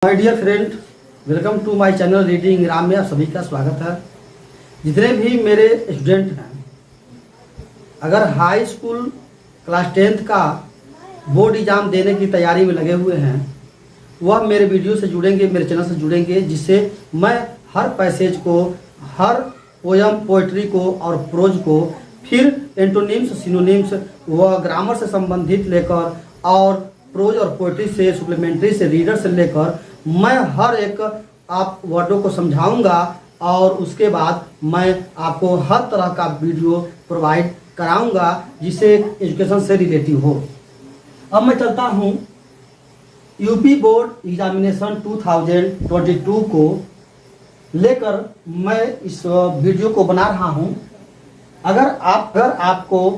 My dear friend, welcome to my channel reading room में आप सभी का स्वागत है। जितने भी मेरे स्टूडेंट हैं, अगर हाई स्कूल क्लास 10th का बोर्ड एग्ज़ाम देने की तैयारी में लगे हुए हैं, वह मेरे वीडियो से जुड़ेंगे, मेरे चैनल से जुड़ेंगे, जिससे मैं हर पैसेज को, हर पोयम पोइट्री को और प्रोज को, फिर एंटोनिम्स सिनोनिम्स व ग्रामर से संबंधित लेकर और प्रोज और पोइट्री से, सुप्लीमेंट्री से, रीडर से लेकर मैं हर एक आप वर्डों को समझाऊंगा और उसके बाद मैं आपको हर तरह का वीडियो प्रोवाइड कराऊंगा जिससे एजुकेशन से रिलेटिव हो। अब मैं चलता हूं यूपी बोर्ड एग्जामिनेशन 2022 को लेकर मैं इस वीडियो को बना रहा हूं। अगर आपको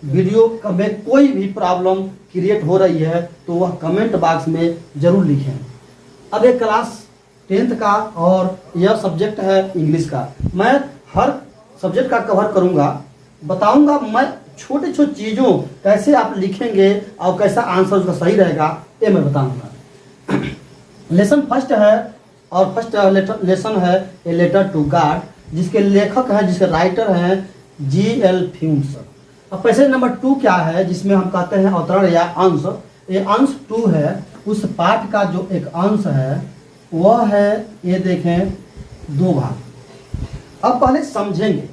वीडियो में कोई भी प्रॉब्लम क्रिएट हो रही है तो वह कमेंट बॉक्स में ज़रूर लिखें। अब एक क्लास 10th का और यह सब्जेक्ट है इंग्लिश का। मैं हर सब्जेक्ट का कवर करूंगा, बताऊंगा मैं छोटे छोटे चीज़ों कैसे आप लिखेंगे और कैसा आंसर उसका सही रहेगा, ये मैं बताऊंगा। लेसन फर्स्ट है और फर्स्ट लेसन है ए लेटर टू गॉड, जिसके लेखक हैं, जिसके राइटर हैं G.L. फ्यूम्स। अब पैसेज नंबर 2 क्या है, जिसमें हम कहते हैं अवतरण या अंश। ये अंश 2 है, उस पाठ का जो एक अंश है वह है, ये देखें, 2 भाग। अब पहले समझेंगे,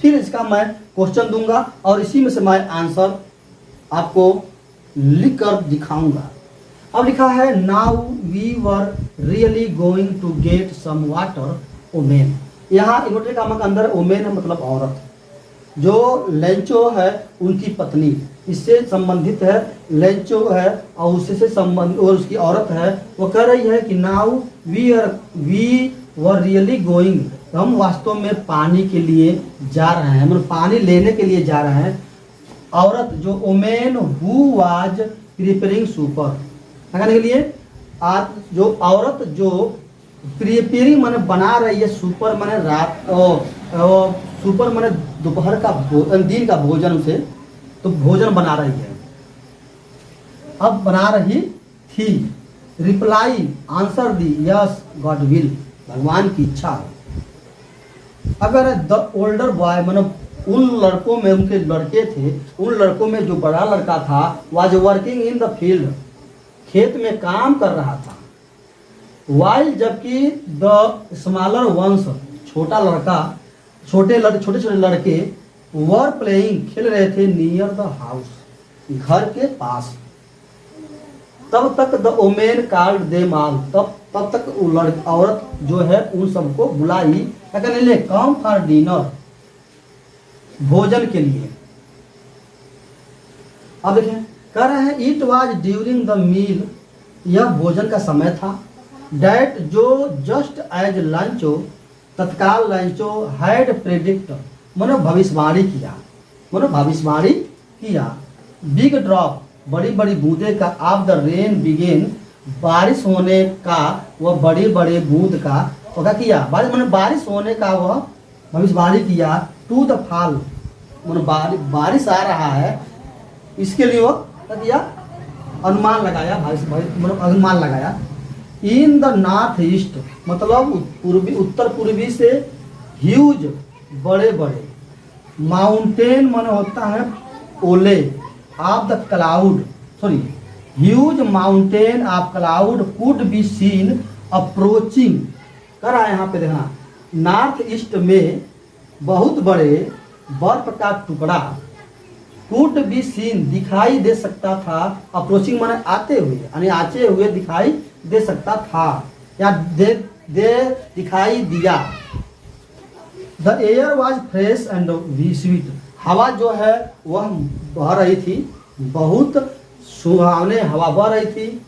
फिर इसका मैं क्वेश्चन दूंगा और इसी में से मैं आंसर आपको लिख कर दिखाऊंगा। अब लिखा है now we were really going to get some water women. यहाँ इन्वर्टेड कामा के अंदर ओमेन है, मतलब औरत। जो लेंचो है उनकी पत्नी, इससे संबंधित है। लेंचो है और उससे संबंधित और उसकी औरत है। वो कह रही है कि now we were really going, हम वास्तव में पानी के लिए जा रहे हैं, मतलब पानी लेने के लिए जा रहे हैं। औरत जो women who was preparing supper, कहने के लिए जो औरत जो प्रिपेयरिंग माने बना रही है, सुपर माने रात, सुपर माने दोपहर का दिन का भोजन से, तो भोजन बना रही है। अब बना रही थी। Reply answer the yes God will, भगवान की इच्छा है। अगर द ओल्डर बॉय मतलब उन लड़कों में, उनके लड़के थे, उन लड़कों में जो बड़ा लड़का था, was working in the field, खेत में काम कर रहा था। वाइल जबकि द स्मॉलर वंस, छोटा लड़का, छोटे छोटे लड़के वर प्लेइंग, खेल रहे थे, नियर द हाउस, घर के पास। तब तक the women called them all, तब तक औरत जो है उन सबको बुलाई, कहने ले कम फॉर डिनर, भोजन के लिए। अब देखें, कह रहे हैं it was during the meal, यह भोजन का समय था। डैट जो जस्ट एज लंचो, तत्काल लंचो हैड प्रेडिक्ट, मनो भविष्यवाणी किया, बिग ड्रॉप, बड़ी बड़ी बूंदे का, ऑफ द रेन बिगेन, बारिश होने का, वह बड़ी बड़ी बूंद का वह किया, बारिश होने का वह भविष्यवाणी किया। टू द फॉल, बारिश आ रहा है, इसके लिए वह किया, अनुमान लगाया, अनुमान लगाया। इन द नॉर्थ ईस्ट, मतलब उत्तर पूर्वी से, ह्यूज, बड़े बड़े, माउंटेन माने होता है ओले, of the cloud, sorry, huge mountain of cloud could be seen approaching. कर रहा है यहाँ पे देखना, नॉर्थ ईस्ट में बहुत बड़े बर्फ का टुकड़ा, कुड बी सीन, दिखाई दे सकता था, अप्रोचिंग माने आते हुए, यानी आते हुए दिखाई दे सकता था, या दिखाई दिया। The air was fresh and sweet, हवा जो है वह बह रही थी, बहुत सुहावने हवा बह रही थी।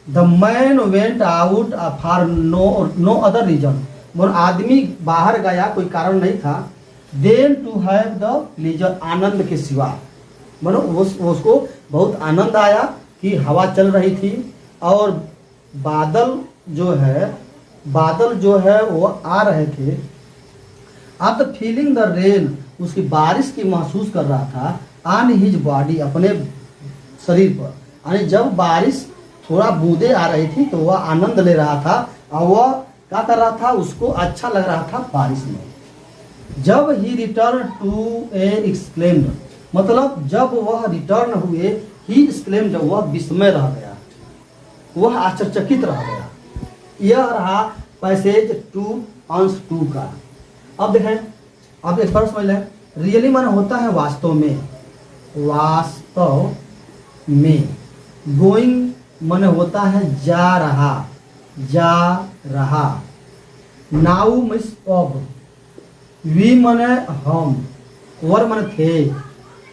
The man went out for no other reason, आदमी बाहर गया, कोई कारण नहीं था। Than to have the pleasure, आनंद के सिवा, उसको बहुत आनंद आया कि हवा चल रही थी और बादल जो है वो आ रहे थे। आप द फीलिंग द रेन, उसकी बारिश की महसूस कर रहा था। ऑन हिज बॉडी, अपने शरीर पर, यानी जब बारिश थोड़ा बूंदे आ रही थी तो वह आनंद ले रहा था और वह क्या कर रहा था, उसको अच्छा लग रहा था बारिश में। जब ही रिटर्न टू ए एक्सक्लेम्ड, मतलब जब वह रिटर्न हुए, ही एक्सक्लेम्ड, वह विस्मय रह गया, वह आश्चर्यचकित रह गया। यह रहा पैसेज 2 अंश 2 का। अब देखें, अब एक बार समझ लें, रियली माने होता है वास्तव में, वास्तव में। गोइंग माने होता है जा रहा, जा रहा। नाउ मीन्स अब। वी माने हम, वर माने थे।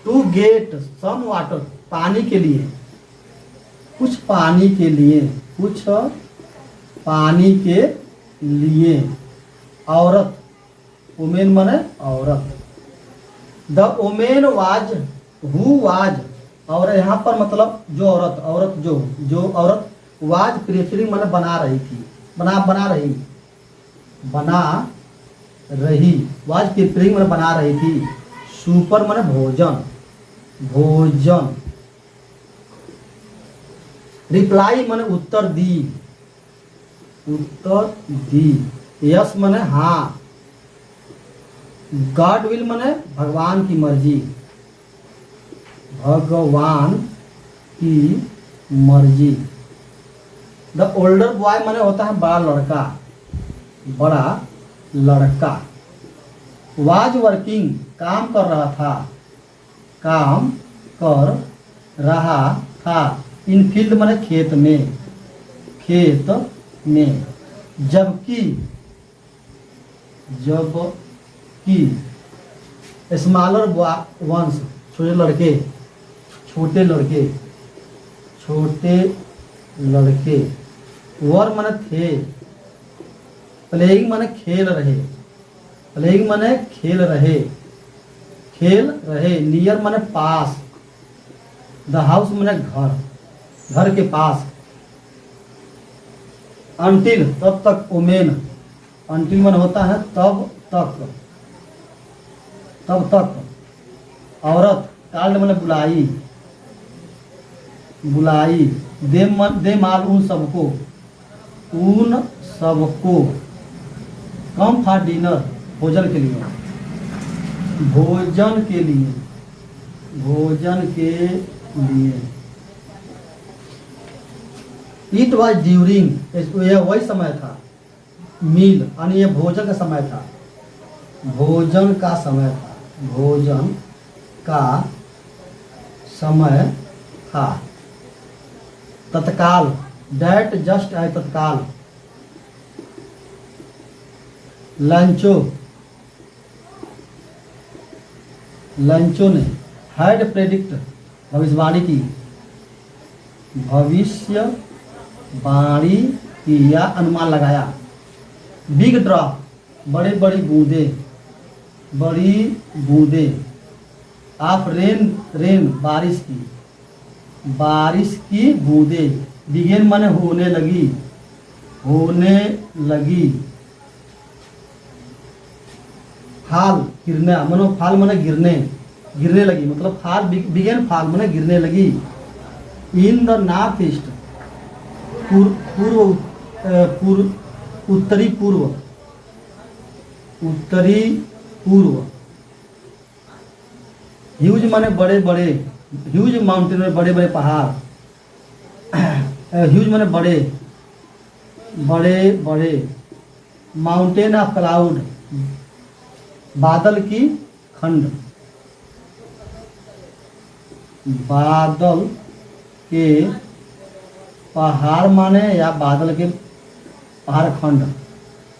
टू गेट सम वाटर, पानी के लिए, कुछ पानी के लिए, कुछ पानी के लिए। औरत, वुमेन माने औरत। The women was, who was, और यहाँ पर मतलब जो औरत, औरत जो औरत, वाज प्रेफरिंग माने बना रही थी, बना रही, वाज प्रेफरिंग माने बना रही थी। सुपर माने भोजन, भोजन। रिप्लाई माने उत्तर दी, उत्तर दी। यस माने हाँ। गॉड विल माने भगवान की मर्जी, भगवान की मर्जी। द ओल्डर बॉय माने होता है बड़ा लड़का, बड़ा लड़का। वाज वर्किंग, काम कर रहा था, काम कर रहा था। इन फील्ड माने खेत में, खेत में। जबकि, जबकि। स्मॉलर वंस, छोटे लड़के, छोटे लड़के, छोटे लड़के। वर माने थे। प्लेइंग माने खेल रहे, प्लेइंग माने खेल रहे, खेल रहे। नियर माने पास। द हाउस माने घर, घर के पास। अनटिल, तब तक। ओमेन, अनटिल माने होता है तब तक, तब तक। औरत, काल्ड माने बुलाई, बुलाई। दे माल, उन सबको, उन सबको। कम फॉर डिनर, भोजन के लिए, भोजन के लिए, भोजन के लिए। इट वॉज ड्यूरिंग, यह वही समय था। मील यानी ये भोजन का समय था, भोजन का समय था, भोजन का समय था। तत्काल, डैट जस्ट है तत्काल। लंचो, लंचो ने। हैड प्रेडिक्ट, भविष्यवाणी की, भविष्यवाणी की या अनुमान लगाया। बिग ड्रॉप, बड़े बड़ी बूंदे, बड़ी बूंदे। ऑफ रेन, रेन बारिश की, बारिश की बूंदे। बिगेन माने होने लगी, होने लगी। फाल, गिरना, मनो फाल माने गिरने, गिरने लगी, मतलब फाल, बिगेन फाल माने गिरने लगी। इन द नॉर्थ ईस्ट, पूर्व, उत्तरी पूर्व, उत्तरी पूर्व। ह्यूज माने बड़े बड़े, ह्यूज माउंटेन में बड़े बड़े पहाड़। ह्यूज माने बड़े, बड़े बड़े। माउंटेन ऑफ क्लाउड, बादल की खंड, बादल के पहाड़ माने या बादल के पहाड़ खंड।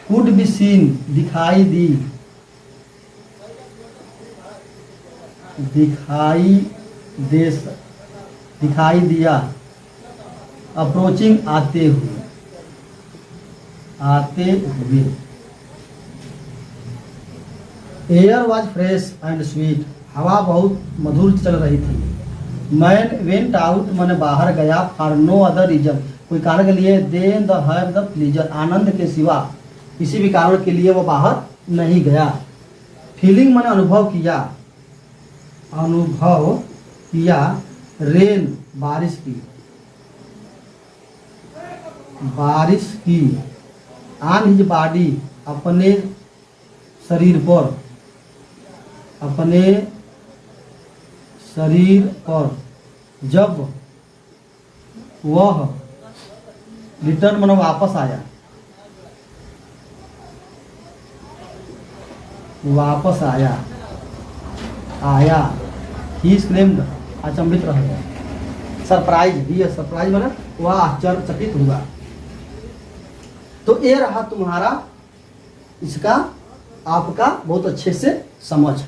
कुड बी सीन, दिखाई दी, दिखाई दे, दिखाई दिया। अप्रोचिंग, आते हुए, आते हुए। Air was fresh and sweet, हवा बहुत मधुर चल रही थी। मैन वेंट आउट, मैंने बाहर गया। फॉर नो अदर रीजन, कोई कारण के लिए। Than the have the pleasure, आनंद के सिवा किसी भी कारण के लिए वो बाहर नहीं गया। फीलिंग मैंने अनुभव किया, अनुभव किया। रेन, बारिश की, बारिश की, ऑन हिज बॉडी, अपने शरीर पर, अपने शरीर पर, जब वह रिटर्न मतलब वापस आया, वापस आया, आया, ही स्क्लेम्ड, अचंभित रह गया, सरप्राइज, ही सरप्राइज मतलब वह आश्चर्यचकित हुआ। तो ये रहा तुम्हारा इसका आपका बहुत अच्छे से समझ।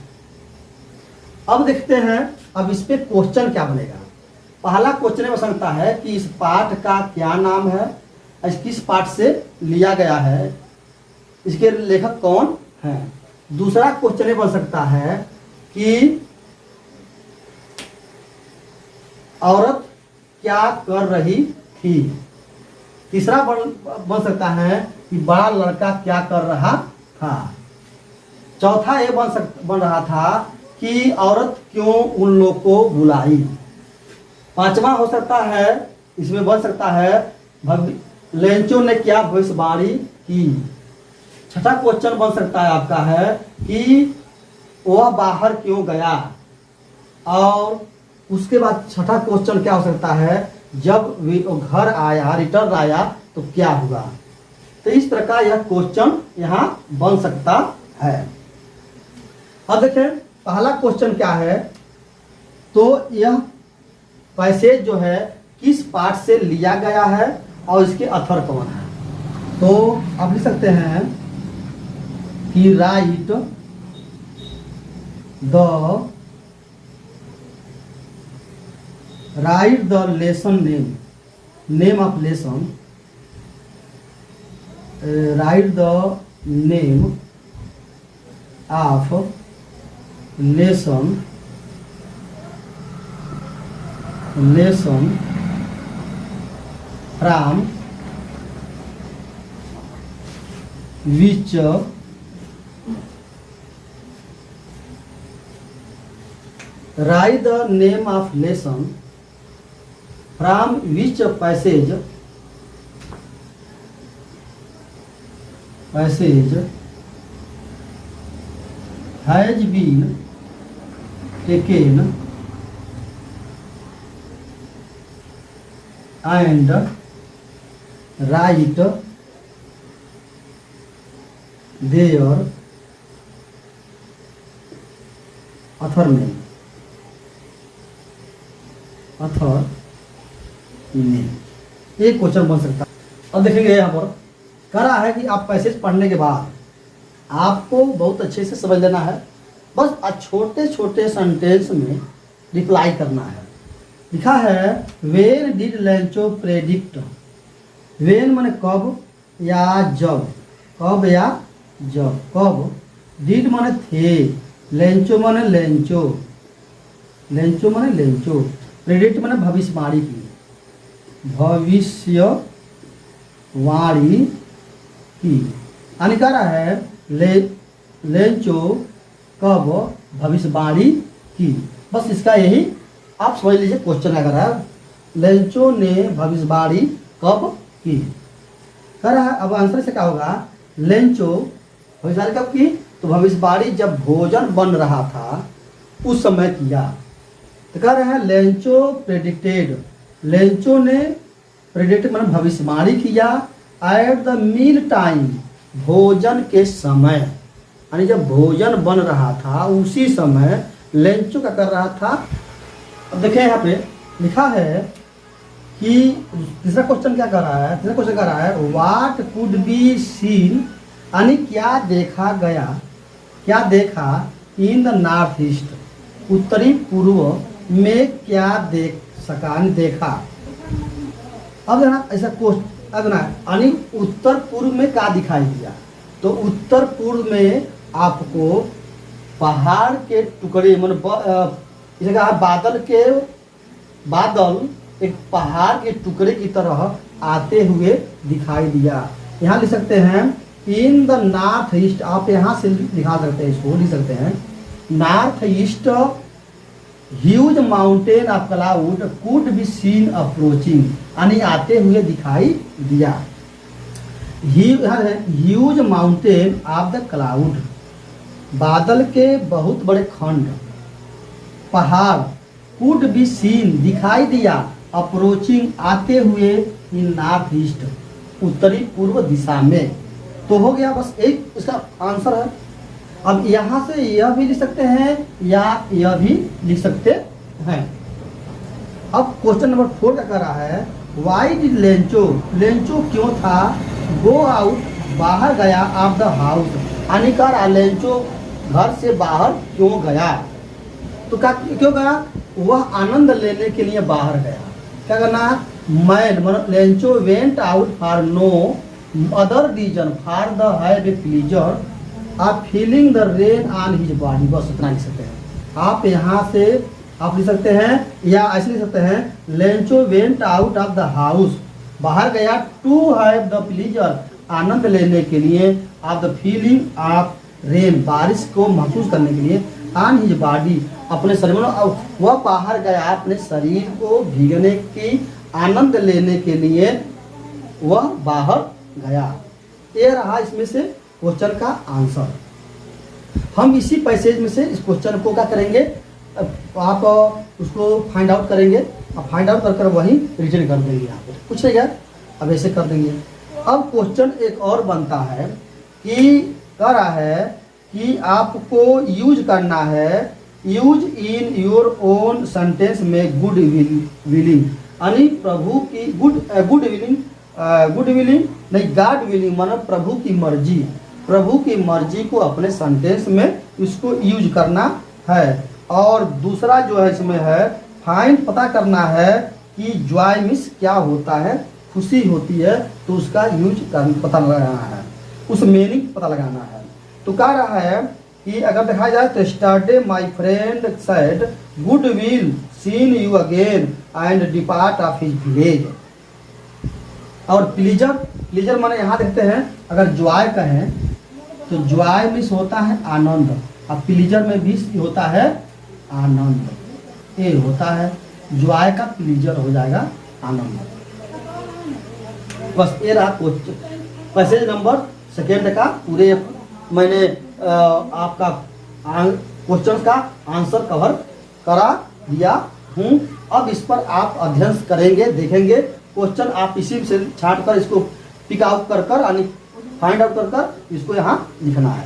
अब देखते हैं अब इस पे क्वेश्चन क्या बनेगा। पहला क्वेश्चन बन सकता है कि इस पाठ का क्या नाम है, किस पाठ से लिया गया है, इसके लेखक कौन है। दूसरा क्वेश्चन बन सकता है कि औरत क्या कर रही थी। तीसरा बन सकता है कि बड़ा लड़का क्या कर रहा था। चौथा ये बन रहा था कि औरत क्यों उन लोग को बुलाई। पांचवा हो सकता है, इसमें बन सकता है लेंचो ने क्या भविष्यवाणी की। छठा क्वेश्चन बन सकता है आपका है कि वह बाहर क्यों गया। और उसके बाद छठा क्वेश्चन क्या हो सकता है, जब वो घर आया, रिटर्न आया तो क्या हुआ। तो इस प्रकार यह क्वेश्चन यहाँ बन सकता है। अब देखें पहला क्वेश्चन क्या है, तो यह पैसेज जो है किस पाठ से लिया गया है और इसके अथर कौन है। तो आप लिख सकते हैं कि right the lesson name of lesson, right the name of lesson from which write the name of lesson from which passage has been taken and write their author name। एक क्वेश्चन बन सकता है। अब देखेंगे यहाँ पर कह रहा है कि आप पैसेज पढ़ने के बाद आपको बहुत अच्छे से समझ लेना है, बस छोटे छोटे सेंटेंस में रिप्लाई करना है। लिखा है when did Lencho predict. When माने कब या जब, कब या जब, कब। डिड माने थे, लेंचो माने लेंचो, लेंचो माने लेंचो। प्रेडिक्ट माने भविष्यवाणी की, भविष्यवाणी की। यानी कह रहा है लेंचो कब भविष्यवाणी की। बस इसका यही आप समझ लीजिए क्वेश्चन अगर है लेंचो ने भविष्यवाणी कब की। कह रहा है अब आंसर से क्या होगा, लेंचो भविष्यवाणी कब की, तो भविष्यवाणी जब भोजन बन रहा था उस समय किया। तो कह रहे हैं लेंचो प्रेडिक्टेड, लेंचो ने प्रेडिक्ट मतलब भविष्यवाणी किया एट द मील टाइम, भोजन के समय। यानी जब भोजन बन रहा था उसी समय लेंचो क्या कर रहा था। अब देखें यहाँ पे लिखा है कि तीसरा क्वेश्चन क्या कर रहा है, तीसरा क्वेश्चन कर रहा है व्हाट कुड बी सीन, यानी क्या देखा गया, क्या देखा इन द नॉर्थ ईस्ट, उत्तरी पूर्व में क्या देख सका, देखा। अब ना ऐसा क्वेश्चन अब ना यानी उत्तर पूर्व में क्या दिखाई दिया, तो उत्तर पूर्व में आपको पहाड़ के टुकड़े मतलब इसे कहा बादल एक पहाड़ के टुकड़े की तरह आते हुए दिखाई दिया। यहाँ लिख सकते हैं इन द नॉर्थ ईस्ट, आप यहाँ से दिखा सकते हैं, इसको लिख सकते हैं north east huge mountain of cloud could be seen approaching, यानी आते हुए दिखाई दिया। Huge mountain of the cloud, बादल के बहुत बड़े खंड, पहाड़, कुड बी सीन, दिखाई दिया, अप्रोचिंग, आते हुए, इन नॉर्थ ईस्ट, उत्तरी पूर्व दिशा में। तो हो गया, बस एक इसका आंसर है। अब यहाँ से यह भी लिख सकते हैं या यह भी लिख सकते हैं। अब क्वेश्चन नंबर 4 का कह रहा है, वाई डिड लेंचो, लेंचो क्यों था, गो आउट, बाहर गया, ऑफ द हाउस, हानिकार, लेंचो घर से बाहर क्यों गया। तो क्या क्यों गया, वह आनंद लेने के लिए बाहर गया। क्या करना है, man Lencho went out for no other reason for the had a pleasure आप feeling the rain on his body. बस इतना लिख सकते हैं आप। यहाँ से आप लिख सकते हैं या ऐसे लिख सकते हैं, Lencho went out of the house, बाहर गया, टू हैव द प्लीजर, आनंद लेने के लिए, of the feeling of rain, बारिश को महसूस करने के लिए, ऑन हिज बॉडी, अपने शरीर में, वह बाहर गया अपने शरीर को भीगने की आनंद लेने के लिए वह बाहर गया। ये रहा इसमें से क्वेश्चन का आंसर। हम इसी पैसेज में से इस क्वेश्चन को क्या करेंगे, आप उसको फाइंड आउट करेंगे, अब फाइंड आउट कर वहीं रिटर्न कर देंगे। यहाँ पे कुछ नहीं है, अब ऐसे कर देंगे। अब क्वेश्चन एक और बनता है कि कह रहा है कि आपको यूज करना है, use in your own sentence में गुड विलिंग, यानी प्रभु की गुड विलिंग नहीं, गॉड विलिंग माना प्रभु की मर्जी, प्रभु की मर्जी को अपने सेंटेंस में इसको यूज करना है। और दूसरा जो है इसमें है, फाइंड, पता करना है कि जॉय मिस क्या होता है, खुशी होती है, तो उसका यूज पता लगाना है, उस मीनिंग पता लगाना है। तो कह रहा है कि अगर देखा जाए तो yesterday my friend said good will seen you again and depart of his village. और प्लीजर माने यहाँ देखते हैं, अगर जॉय कहें तो जॉय मिस होता है आनंद, और प्लीजर में भी होता है आनंद, ये होता है जॉय का प्लीजर हो जाएगा आनंद। बस ये रहा पैसेज नंबर 2 का पूरे मैंने आपका क्वेश्चन का आंसर कवर करा दिया हूँ। अब इस पर आप अध्ययन करेंगे, देखेंगे क्वेश्चन, आप इसी से छांट कर इसको पिक आउट कर फाइंड आउट कर इसको यहाँ लिखना है।